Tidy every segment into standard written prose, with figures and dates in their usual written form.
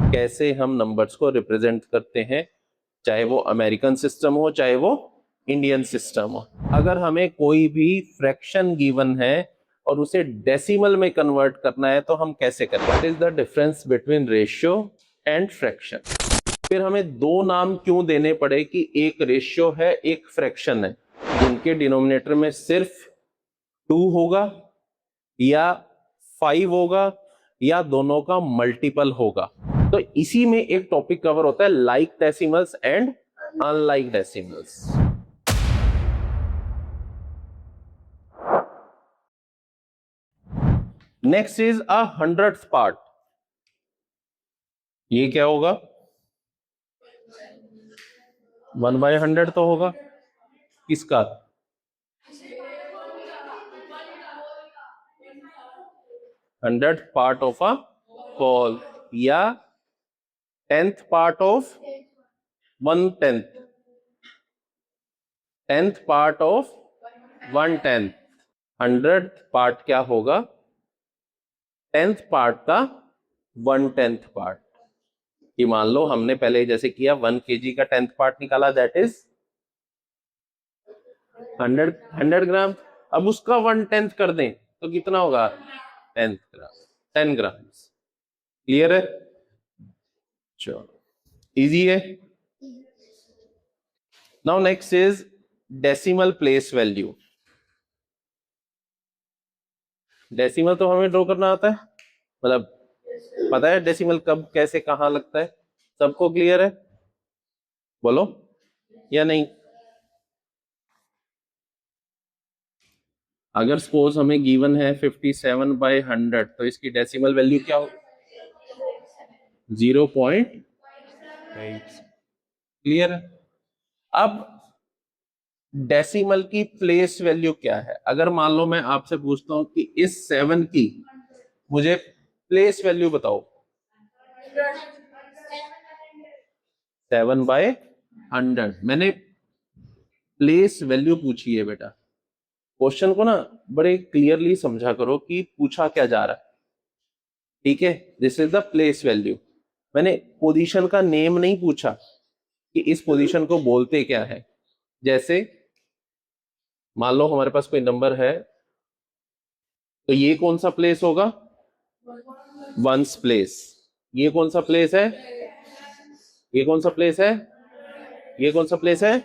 कैसे हम नंबर्स को रिप्रेजेंट करते हैं, चाहे वो अमेरिकन सिस्टम हो चाहे वो इंडियन सिस्टम हो। अगर हमें कोई भी फ्रैक्शन गिवन है और उसे डेसिमल में कन्वर्ट करना है तो हम कैसे करें? What is the difference between ratio and fraction? फिर हमें दो नाम क्यों देने पड़े कि एक रेशियो है एक फ्रैक्शन है, जिनके डिनोमिनेटर में सिर्फ 2 होगा या 5 होगा या दोनों का मल्टीपल होगा। तो इसी में एक टॉपिक कवर होता है like decimals and unlike decimals. Next is 100th part. ये क्या होगा? 1/100 तो होगा किसका? Hundred part of a whole या 10th part of 1/10, 10th part of 1/10। 100th part क्या होगा? 10th पार्ट का 1/10 पार्ट। कि मान लो हमने पहले जैसे किया 1 kg का 10th पार्ट निकाला, दैट इज 100 ग्राम। अब उसका 1/10 कर दें तो कितना होगा? 10 ग्राम, 10 ग्राम। क्लियर है? चलो, इजी है। Now next is decimal place value. Decimal तो हमें ड्रॉ करना आता है, मतलब पता है डेसिमल कब कैसे कहां लगता है? सबको क्लियर है? बोलो या नहीं? अगर सपोज हमें गिवन है 57/100 तो इसकी डेसिमल वैल्यू क्या हो? 0.8। क्लियर है? अब डेसिमल की प्लेस वैल्यू क्या है? अगर मान लो मैं आपसे पूछता हूं कि इस 7 की मुझे प्लेस वैल्यू बताओ। 7/100 मैंने प्लेस वैल्यू पूछी है बेटा। क्वेश्चन को ना बड़े क्लियरली समझा करो कि पूछा क्या जा रहा है। ठीक है, this is the place value. मैंने पोजीशन का नेम नहीं पूछा कि इस पोजीशन को बोलते क्या है। जैसे मान लो हमारे पास कोई नंबर है तो ये कौन सा प्लेस होगा? Ones place. ये कौन सा प्लेस है? ये कौन सा प्लेस है? ये कौन सा प्लेस है?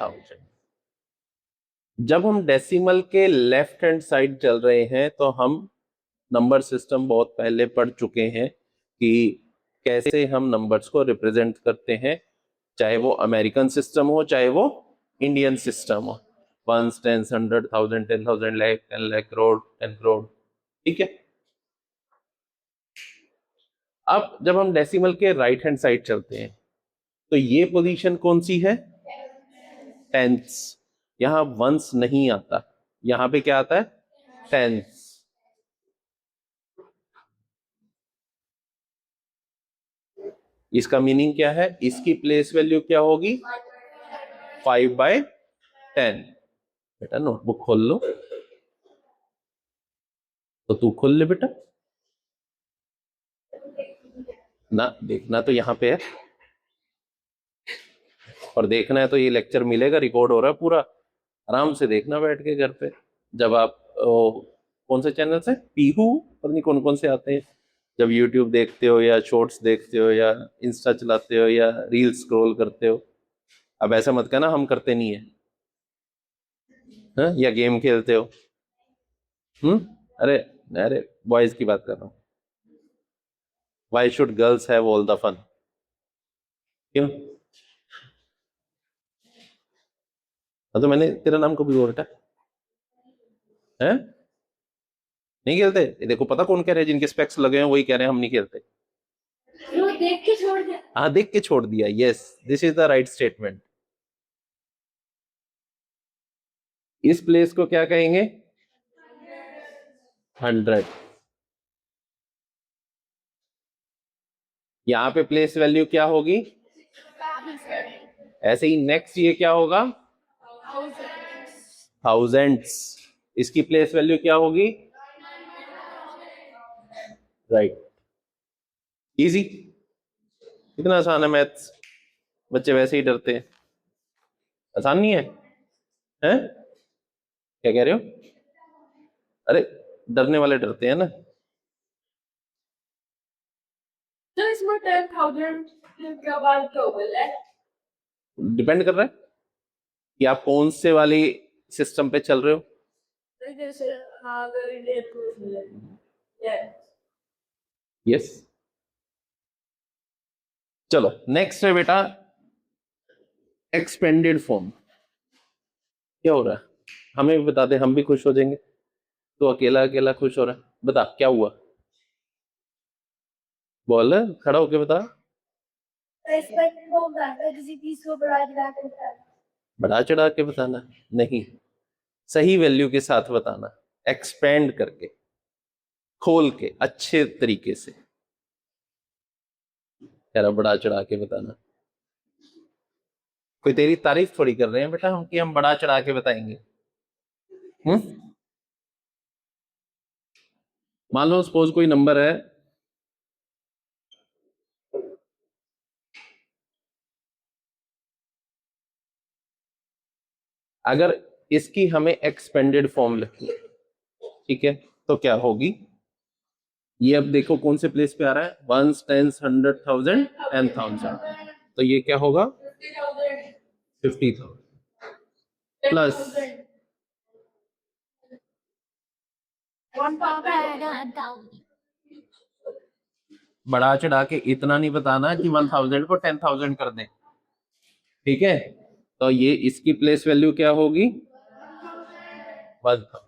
1000। जब हम डेसिमल के लेफ्ट हैंड साइड चल रहे हैं तो हम नंबर सिस्टम बहुत पहले पढ़ चुके हैं कि कैसे हम नंबर्स को रिप्रेजेंट करते हैं, चाहे वो अमेरिकन सिस्टम हो चाहे वो इंडियन सिस्टम हो। 1, 10, 100, 1000, 10,000, लाख, 10 लाख, करोड़, 10 करोड़। ठीक है। अब जब हम डेसिमल के राइट हैंड साइड चलते हैं तो ये पोजीशन कौन सी है? टेंथ्स। यहां वंस नहीं आता, यहां पे क्या आता है? टेंथ्स। इसका मीनिंग क्या है? इसकी प्लेस वैल्यू क्या होगी? 5/10। बेटा नोटबुक खोल लो, तो तू खोल ले बेटा। ना देखना तो यहां पे है, और देखना है तो ये लेक्चर मिलेगा, रिकॉर्ड हो रहा है पूरा। आराम से देखना बैठ के घर पे। जब आप कौन से चैनल से, पीहू पता नहीं कौन कौन से आते हैं, जब यूट्यूब देखते हो या शॉर्ट्स देखते हो या इंस्टा चलाते हो या रील स्क्रॉल करते हो। अब ऐसा मत कहना हम करते नहीं है, हाँ? या गेम खेलते हो। अरे अरे बॉयज की बात कर रहा हूँ। Why should girls have all the fun? क्यों? तो मैंने तेरा नाम कभी बोल रखा है? नहीं खेलते? ये देखो पता कौन कह रहे हैं, जिनके स्पेक्स लगे हैं वही कह रहे हैं हम नहीं खेलते। देख के छोड़ दिया। हाँ, देख के छोड़ दिया। Yes, this is the right statement. इस प्लेस को क्या कहेंगे? 100। यहां पे प्लेस वैल्यू क्या होगी? ऐसे ही नेक्स्ट ये क्या होगा? थाउजेंड्स। इसकी प्लेस वैल्यू क्या होगी? Right, easy. कितना आसान है मैथ्स, बच्चे वैसे ही डरते हैं। आसान नहीं है? हैं? क्या कह रहे हो? अरे डरने वाले डरते हैं ना। तो इसमें 10,000 का बात टोटल है। डिपेंड कर रहा है कि आप कौन से वाली सिस्टम पे चल रहे हो। जैसे हाँ अगर ये यस चलो नेक्स्ट है बेटा एक्सपेंडेड फॉर्म। क्या हो रहा है हमें भी बता दे, हम भी खुश हो जाएंगे। तो अकेला अकेला खुश हो रहा है, बता क्या हुआ, बोल खड़ा होके बता। किसी चीज को बढ़ा चढ़ा के बताना नहीं, सही वैल्यू के साथ बताना, एक्सपेंड करके, खोल के, अच्छे तरीके से। यार बढ़ा चढ़ा के बताना, कोई तेरी तारीफ थोड़ी कर रहे हैं बेटा हम कि हम बढ़ा चढ़ा के बताएंगे। मान लो सपोज कोई नंबर है अगर इसकी हमें एक्सपेंडेड फॉर्म लिखनी है, ठीक है, तो क्या होगी। ये अब देखो कौन से प्लेस पे आ रहा है, वंस टेंस 100,000 एंड 1000, तो ये क्या होगा 50,000 प्लस बढ़ा चढ़ा के इतना नहीं बताना कि 1000 को 10,000 कर दें, ठीक है। तो ये इसकी प्लेस वैल्यू क्या होगी 1000,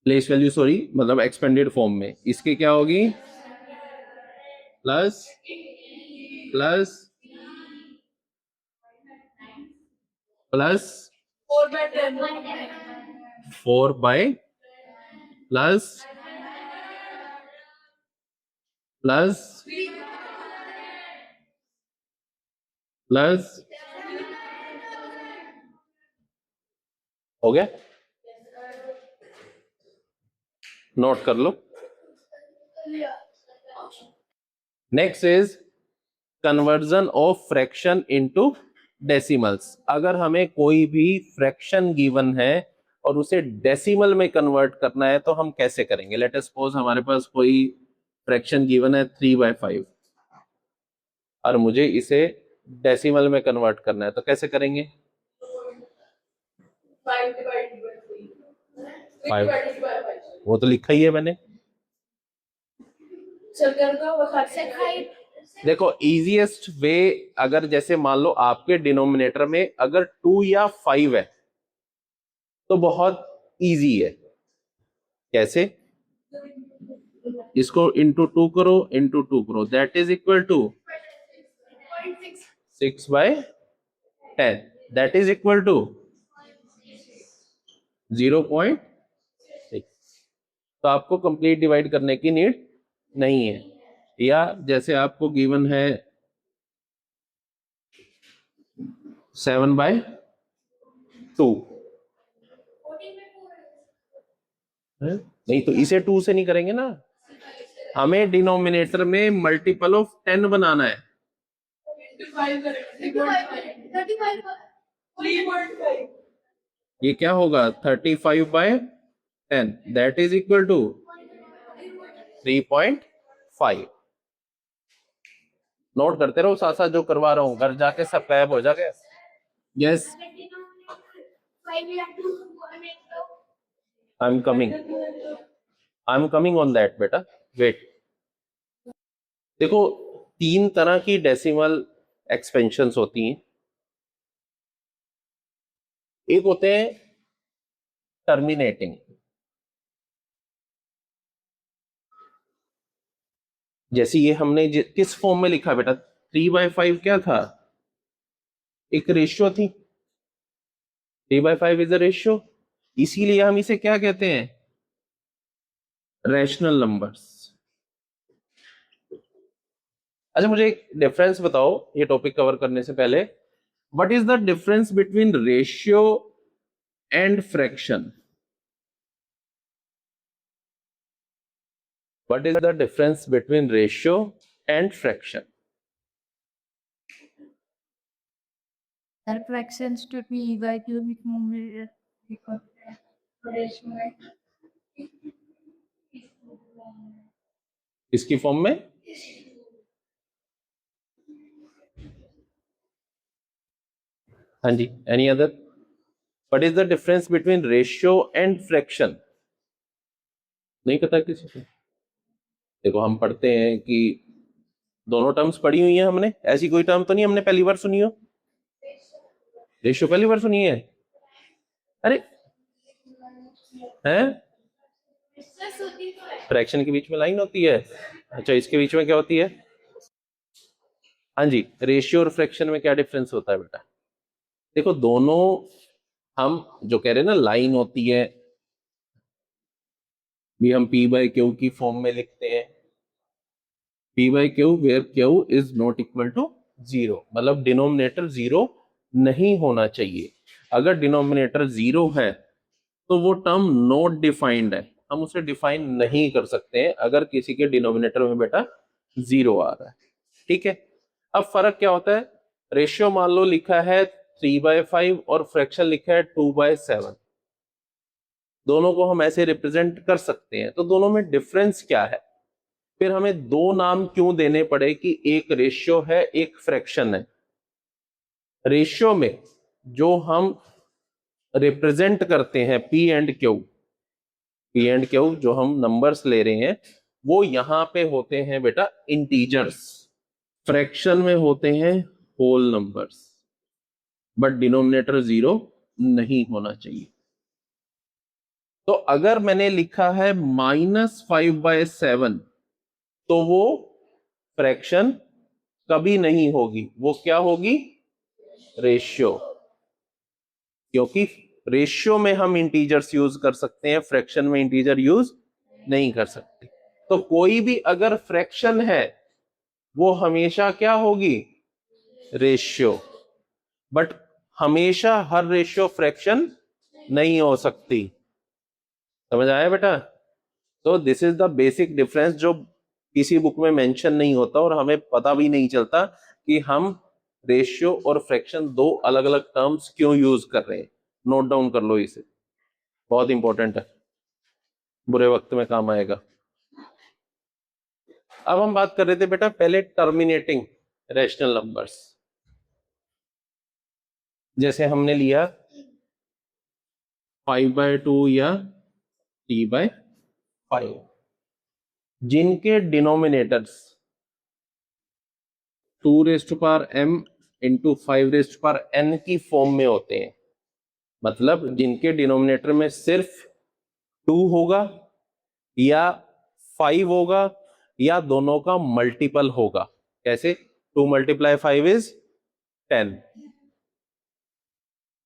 प्लेस वैल्यू सॉरी मतलब एक्सपेंडेड फॉर्म में इसके क्या होगी plus plus plus 4/10 plus plus plus हो गया, नोट कर लो। Next is conversion of fraction into decimals. अगर हमें कोई भी फ्रैक्शन गिवन है और उसे डेसिमल में कन्वर्ट करना है तो हम कैसे करेंगे। लेट अस सपोज हमारे पास कोई फ्रैक्शन गिवन है 3/5 और मुझे इसे डेसिमल में कन्वर्ट करना है तो कैसे करेंगे। 5 वो तो लिखा ही है मैंने। देखो इजीएस्ट वे, अगर जैसे मान लो आपके डिनोमिनेटर में अगर 2 या 5 है तो बहुत इजी है। कैसे, इसको इंटू 2 करो, इंटू 2 करो, that is equal to 6/10, that is equal to 0.6। तो आपको कंप्लीट डिवाइड करने की नीड नहीं है। या जैसे आपको गिवन है 7/2, नहीं तो इसे 2 से नहीं करेंगे ना, हमें डिनोमिनेटर में मल्टीपल ऑफ 10 बनाना है। ये क्या होगा 35/10, that is equal to 3.5। Note करते रहो साथ साथ जो करवा रहा हूं, घर जाके सब गायब हो जाएगा। Yes I am coming, I am coming on that बेटा, वेट। देखो 3 तरह की डेसिमल एक्सपेंशंस होती हैं। एक होते हैं टर्मिनेटिंग, जैसे ये हमने किस फॉर्म में लिखा बेटा 3/5 क्या था, एक रेशियो थी, 3/5 इज अ रेशियो, इसीलिए हम इसे क्या कहते हैं रैशनल नंबर्स। अच्छा मुझे एक डिफरेंस बताओ ये टॉपिक कवर करने से पहले, what is the difference between ratio and fraction. What is the difference between ratio and fraction. That fractions to be by cubic numerator equal इसकी फॉर्म में हाँ जी, any other? What is the difference between ratio and fraction? नहीं पता किसी को? देखो हम पढ़ते हैं कि दोनों टर्म्स पढ़ी हुई हैं हमने, ऐसी कोई टर्म तो नहीं हमने पहली बार सुनी हो। रेशियो पहली बार सुनी है? अरे हैं, फ्रैक्शन के बीच में लाइन होती है, अच्छा इसके बीच में क्या होती है? हाँ जी, रेशियो और फ्रैक्शन में क्या डिफरेंस होता है बेटा? देखो दोनों हम जो कह रहे हैं ना, लाइन होती है भी हम पी बाई क्यू की फॉर्म में लिखते हैं, p by q where q is not equal to zero, मतलब डिनोमिनेटर जीरो नहीं होना चाहिए। अगर डिनोमिनेटर जीरो है तो वो टर्म नॉट डिफाइंड है, हम उसे डिफाइन नहीं कर सकते हैं अगर किसी के डिनोमिनेटर में बेटा जीरो आ रहा है। ठीक है, अब फर्क क्या होता है? रेशियो मान लो लिखा है 3/5 और फ्रैक्शन लिखा है 2/7, दोनों को हम ऐसे रिप्रेजेंट कर सकते हैं, तो दोनों में डिफरेंस क्या है? फिर हमें दो नाम क्यों देने पड़े कि एक रेशियो है एक फ्रैक्शन है? रेशियो में जो हम रिप्रेजेंट करते हैं पी एंड क्यू जो हम नंबर्स ले रहे हैं वो यहां पे होते हैं बेटा इंटीजर्स, फ्रैक्शन में होते हैं whole numbers, but denominator zero नहीं होना चाहिए। तो अगर मैंने लिखा है -5/7 तो वो फ्रैक्शन कभी नहीं होगी, वो क्या होगी? रेशियो, क्योंकि रेशियो में हम इंटीजर्स यूज कर सकते हैं, फ्रैक्शन में इंटीजर यूज नहीं कर सकते। तो कोई भी अगर फ्रैक्शन है वो हमेशा क्या होगी? रेशियो, बट हमेशा हर रेशियो फ्रैक्शन नहीं हो सकती। समझ आया बेटा? तो this is the basic difference जो किसी बुक में मेंशन नहीं होता और हमें पता भी नहीं चलता कि हम रेशियो और फ्रैक्शन दो अलग अलग टर्म्स क्यों यूज कर रहे हैं। नोट डाउन कर लो इसे, बहुत इंपॉर्टेंट है, बुरे वक्त में काम आएगा। अब हम बात कर रहे थे बेटा पहले टर्मिनेटिंग रैशनल नंबर्स, जैसे हमने लिया 5/2 या 3/5, जिनके डिनोमिनेटर्स 2m इंटू 5n की फॉर्म में होते हैं, मतलब जिनके डिनोमिनेटर में सिर्फ 2 होगा या 5 होगा या दोनों का मल्टीपल होगा। कैसे? 2 × 5 इज 10।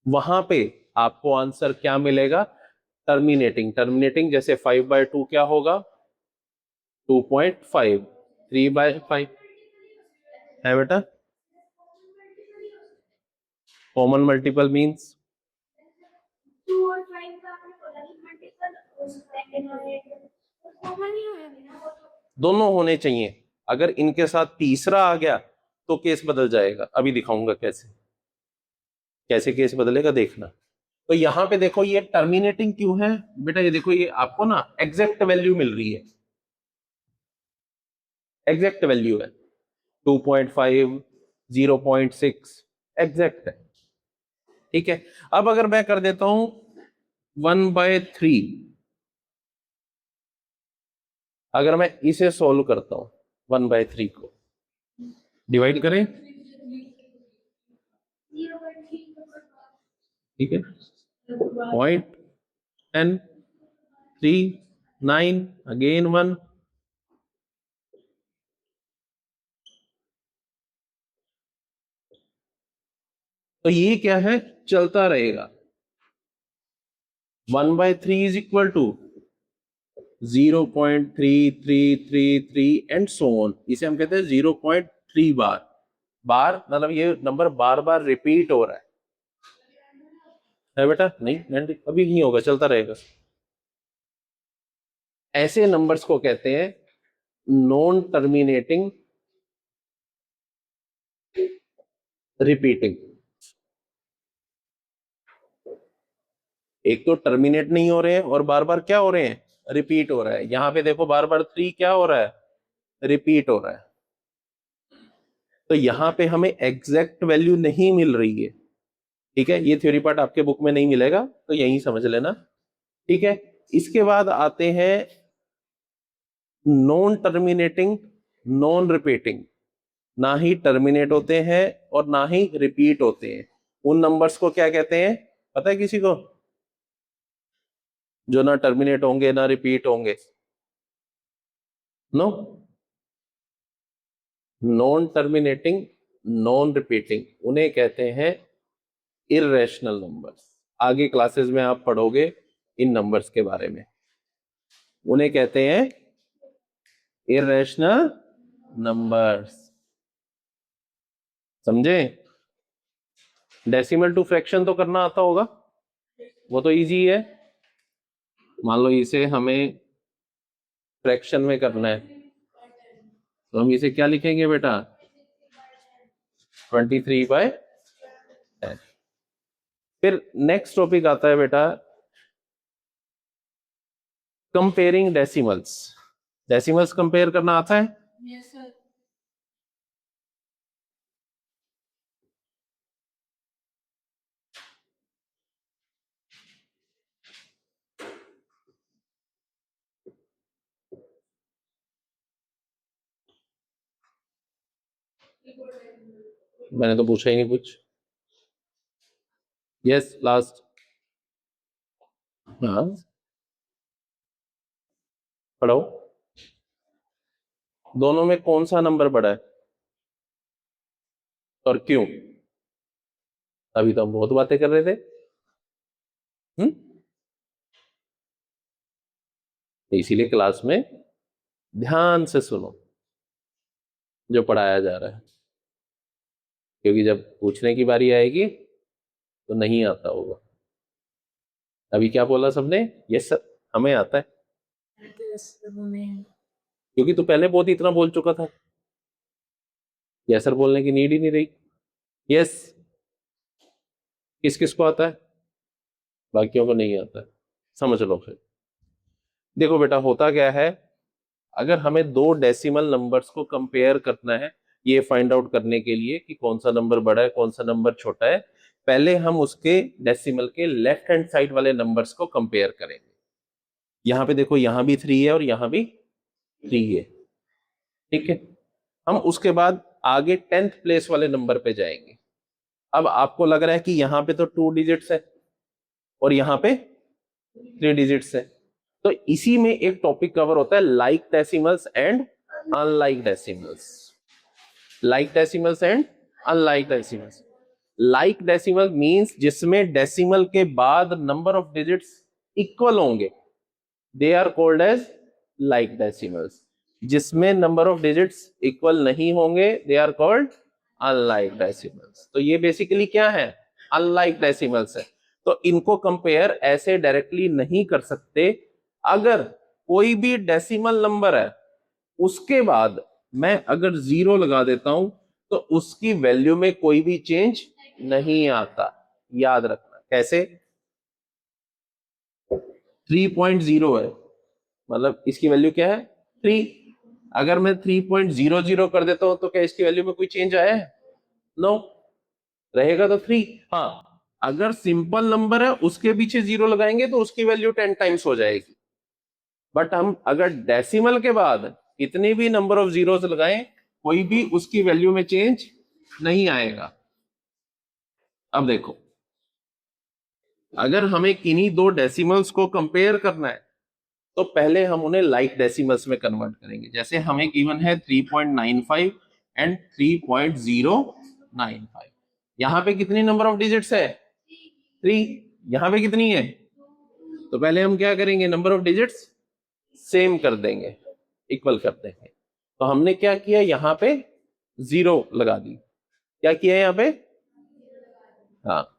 वहां पे आपको आंसर क्या मिलेगा? टर्मिनेटिंग जैसे 5/2 क्या होगा? 2.5, 3/5 है बेटा। कॉमन मल्टीपल मींस 2 और 5 का मल्टीपल हो सकता है, कॉमन ही है। दोनों होने चाहिए, अगर इनके साथ तीसरा आ गया तो केस बदल जाएगा। अभी दिखाऊंगा कैसे केस बदलेगा, देखना। तो यहां पे देखो ये टर्मिनेटिंग क्यों है बेटा? ये देखो ये आपको ना एग्जैक्ट वैल्यू मिल रही है, एग्जैक्ट वैल्यू है 2.5, 0.6 एग्जैक्ट है। ठीक है, अब अगर मैं कर देता हूं 1/3, अगर मैं इसे सॉल्व करता हूं 1/3 को डिवाइड करें, ठीक है, 0.1039 अगेन 1, तो ये क्या है? चलता रहेगा। 1/3 is equal to 0.3333 and so on, इसे हम कहते हैं 0.3 बार। बार मतलब ये नंबर बार बार रिपीट हो रहा है बेटा? नहीं, अभी नहीं होगा, चलता रहेगा। ऐसे नंबर्स को कहते हैं नॉन टर्मिनेटिंग रिपीटिंग। एक तो टर्मिनेट नहीं हो रहे हैं और बार बार क्या हो रहे हैं, रिपीट हो रहा है। यहाँ पे देखो बार बार 3 क्या हो रहा है, रिपीट हो रहा है। तो यहाँ पे हमें एग्जैक्ट वैल्यू नहीं मिल रही है, ठीक है। ये थ्योरी पार्ट आपके बुक में नहीं मिलेगा, तो यही समझ लेना, ठीक है। इसके बाद आते हैं नॉन टर्मिनेटिंग, नॉन रिपीटिंग। ना ही टर्मिनेट होते हैं और ना ही रिपीट होते हैं। उन नंबर्स को क्या कहते हैं, पता है किसी को, जो ना टर्मिनेट होंगे ना रिपीट होंगे? No, non terminating, non repeating, उन्हें कहते हैं इररेशनल नंबर्स। आगे क्लासेस में आप पढ़ोगे इन नंबर्स के बारे में। उन्हें कहते हैं इररेशनल नंबर्स, समझे? डेसिमल टू फ्रैक्शन तो करना आता होगा, वो तो इजी है। मान लो इसे हमें फ्रैक्शन में करना है, तो हम इसे क्या लिखेंगे बेटा, 23/10। फिर नेक्स्ट टॉपिक आता है बेटा कंपेयरिंग डेसिमल्स। डेसिमल्स कंपेयर करना आता है? Yes sir. मैंने तो पूछा ही नहीं कुछ। Yes, last. हाँ, पढ़ो। दोनों में कौन सा नंबर बड़ा है और क्यों? अभी तो हम बहुत बातें कर रहे थे। इसीलिए क्लास में ध्यान से सुनो जो पढ़ाया जा रहा है, क्योंकि जब पूछने की बारी आएगी तो नहीं आता होगा। अभी क्या बोला सबने? यस सर, हमें आता है, क्योंकि तू पहले बहुत इतना बोल चुका था, यस सर बोलने की नीड ही नहीं रही। यस, किस किस को आता है? बाकियों को नहीं आता है, समझ लो। फिर देखो बेटा, होता क्या है, अगर हमें दो डेसिमल नंबर्स को कंपेयर करना है, ये फाइंड आउट करने के लिए कि कौन सा नंबर बड़ा है कौन सा नंबर छोटा है, पहले हम उसके डेसिमल के लेफ्ट हैंड साइड वाले नंबर्स को कंपेयर करेंगे। यहां पे देखो, यहां भी 3 है और यहां भी 3 है, ठीक है। हम उसके बाद आगे 10th प्लेस वाले नंबर पे जाएंगे। अब आपको लग रहा है कि यहां पे तो 2 डिजिट्स है और यहां पे 3 डिजिट्स है, तो इसी में एक टॉपिक कवर होता है like decimals and unlike decimals. Like decimals and unlike decimals. Like decimal means जिसमें डेसिमल के बाद नंबर ऑफ डिजिट्स इक्वल होंगे, they are called as like decimals. जिसमें नंबर ऑफ डिजिट्स इक्वल नहीं होंगे, they are called unlike decimals. तो ये basically क्या है, अनलाइक डेसिमल्स है। तो इनको कंपेयर ऐसे डायरेक्टली नहीं कर सकते। अगर कोई भी डेसिमल नंबर है, उसके बाद मैं अगर 0 लगा देता हूं, तो उसकी वैल्यू में कोई भी चेंज नहीं आता। याद रखना कैसे, 3.0 है, मतलब इसकी वैल्यू क्या है, 3। अगर मैं 3.00 कर देता हूं, तो क्या इसकी वैल्यू में कोई चेंज आया है? नो, रहेगा तो 3। हाँ, अगर सिंपल नंबर है उसके पीछे 0 लगाएंगे तो उसकी वैल्यू 10 टाइम्स हो जाएगी। बट हम अगर डेसिमल के बाद कितने भी नंबर ऑफ जीरोस लगाएं, कोई भी उसकी वैल्यू में चेंज नहीं आएगा। अब देखो, अगर हमें किन्हीं दो डेसिमल्स को कंपेयर करना है, तो पहले हम उन्हें लाइक डेसिमल्स में कन्वर्ट करेंगे। जैसे हमें गिवन है 3.95 एंड 3.095। यहां पे कितनी नंबर ऑफ डिजिट्स है, 3। यहां पे कितनी है, तो पहले हम क्या करेंगे, नंबर ऑफ डिजिट्स सेम कर देंगे, इक्वल कर देंगे। तो हमने क्या किया, यहां पे 0 लगा दी। क्या किया यहां पे, हाँ।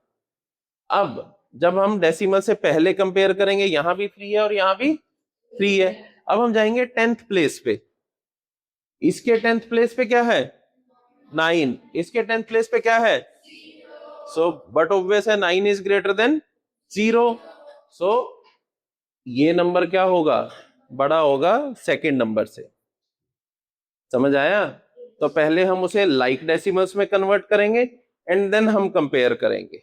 अब जब हम डेसिमल से पहले कंपेयर करेंगे, यहां भी 3 है और यहां भी 3 है। अब हम जाएंगे 10th प्लेस पे। इसके 10th प्लेस पे क्या है, 9। इसके 10th प्लेस पे क्या है, सो बट ऑब्वियस है 9 इज ग्रेटर देन 0। सो ये नंबर क्या होगा, बड़ा होगा सेकंड नंबर से। समझ आया? तो पहले हम उसे लाइक डेसिमल्स में कन्वर्ट करेंगे एंड देन हम कंपेयर करेंगे।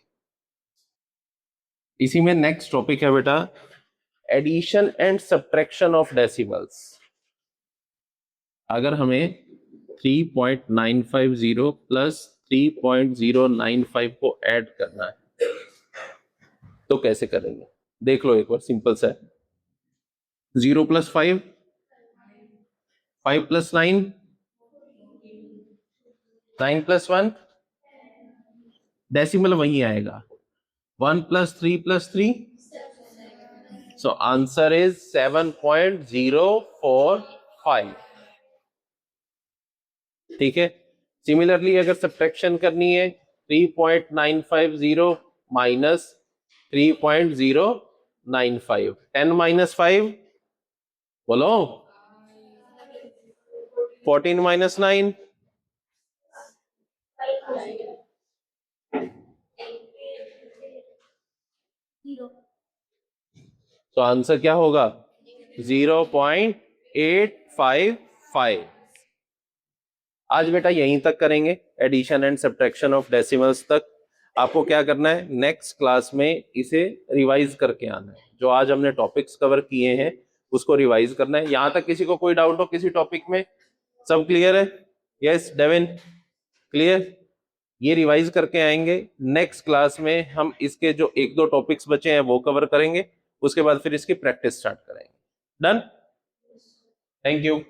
इसी में नेक्स्ट टॉपिक है बेटा addition and subtraction of decimals. अगर हमें 3.950 प्लस 3.095 को ऐड करना है तो कैसे करेंगे, देख लो एक बार, सिंपल सा है। 0 प्लस 5, 5 प्लस 9, 9 प्लस 1, डेसिमल वही आएगा। 1 plus 3 plus 3, so answer is 7.045। ठीक है। सिमिलरली अगर सब्ट्रैक्शन करनी है 3.950 माइनस 3.095, 10 माइनस 5 बोलो, 14 माइनस 9, तो आंसर क्या होगा 0.855। आज बेटा यहीं तक करेंगे, addition and subtraction of decimals तक। आपको क्या करना है, नेक्स्ट क्लास में इसे रिवाइज करके आना है। जो आज हमने टॉपिक्स कवर किए हैं उसको रिवाइज करना है। यहां तक किसी को कोई डाउट हो किसी टॉपिक में? सब क्लियर है? Yes Devin, clear? ये रिवाइज करके आएंगे। नेक्स्ट क्लास में हम इसके जो एक दो टॉपिक्स बचे हैं वो कवर करेंगे, उसके बाद फिर इसकी प्रैक्टिस स्टार्ट करेंगे। डन? Thank you.